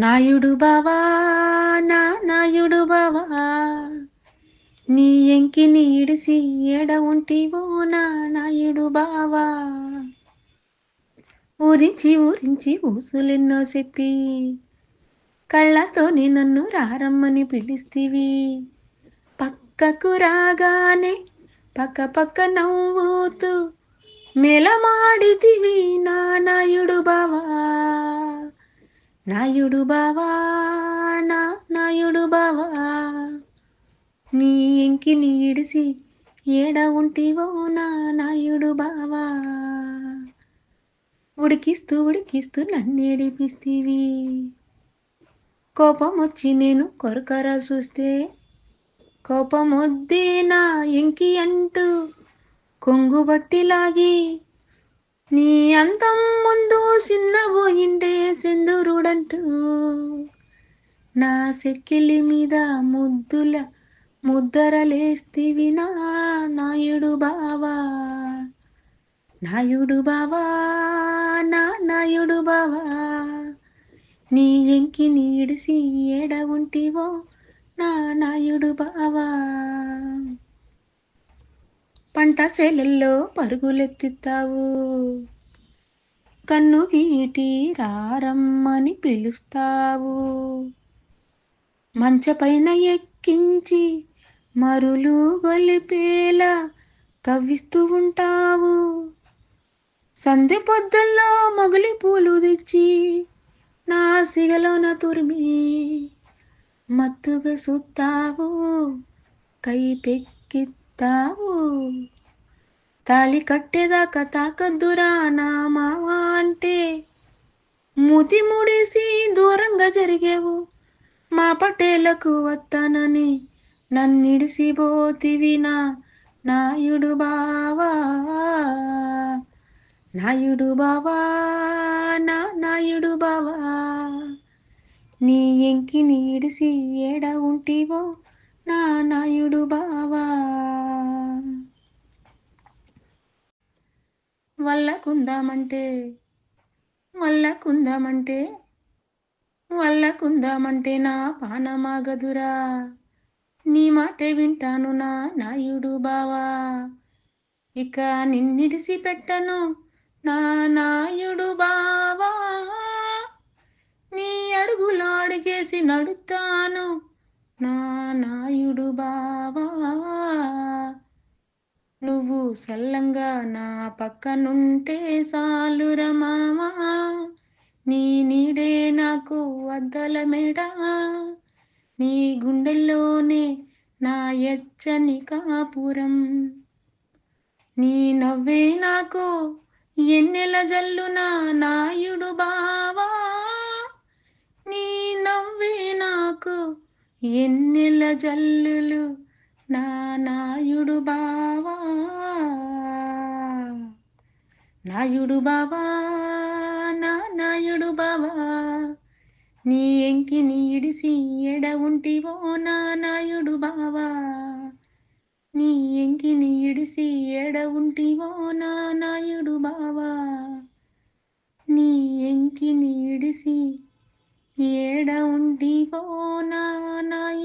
నాయుడు బావా నా నాయుడు బావా నీ ఎంకిని ఇడిసి ఏడ ఉంటివో నా నాయుడు బావా ఊరించి ఊరించి ఊసులెన్నో చెప్పి కళ్ళతోని నన్ను రారమ్మని పిలిస్తీవి పక్కకు రాగానే పక్క పక్క నవ్వుతూ మెలమాడితివి నా నాయుడు బావా నాయుడు బావా నా నాయుడు బావా నీ ఎంకిని ఇడిసి ఏడ ఉంటివో నా నాయుడు బావా ఉడికిస్తూ ఉడికిస్తూ నన్నేడిపిస్తీవి కోపం వచ్చి నేను కొరకరా చూస్తే కోపం వద్దే నా ఎంకి అంటూ కొంగు బట్టి లాగి నీ అందం ముందు చిన్నబోయిండే సెందురుడంటూ నా సెక్కిలి మీద ముద్దరలేస్తివి నా నాయుడు బావా నాయుడు బావా నా నాయుడు బావా నీ ఎంకిని ఇడిసి ఏడ ఉంటివో నా నాయుడు బావా పంట చేలల్లో పరుగులెత్తిస్తావు కన్ను గీటి రారమ్మని పిలుస్తావు మంచపైన ఎక్కించి మరులు గొలిపేలా కవ్విస్తూ ఉంటావు సందె పొద్దుల్లో మొగలి పూలు తెచ్చి నా సిగలోన తురిమి మత్తుగా సుత్తావు కైపెక్కిత్తావు తాళి కట్టేదాకా తాకద్దురా నా మావా అంటే మూతి ముడేసి దూరంగా జరిగేవు మా పటేలకు వస్తానని నన్నిడిసిపోతివి నా నాయుడు బావా నాయుడు బావా నా నాయుడు బావా నీ ఎంకిని ఇడిసి ఏడ ఉంటివో నా నాయుడు బావా వల్లకుందామంటే వల్లకుందామంటే వల్లకుందామంటే నా పానమాగదురా నీ మాటే వింటాను నా నాయుడు బావా ఇక నిన్నిడిసి పెట్టను నా నాయుడు బావా నీ అడుగులో అడిగేసి నడుస్తాను నా నాయుడు బావా నువ్వు సల్లంగా నా పక్కనుంటే సాలురా మామా నీ నీడే నాకు వద్దల మేడా నీ గుండెల్లోనే నా ఎచ్చని కాపురం నీ నవ్వే నాకు ఎన్నెల జల్లు నా నాయుడు బావా నీ నవ్వే నాకు ఎన్నెల జల్లులు నా నాయుడు బావా నాయుడు బావా నా నాయుడు బావా నీ ఎంకిని ఇడిసి ఎడ ఉంటివో నా నాయుడు బావా నీ ఎంకిని ఇడిసి ఎడ ఉంటివో నా నాయుడు బావా నీ ఎంకిని ఇడిసి ఏడ ఉంటివో నా నాయుడు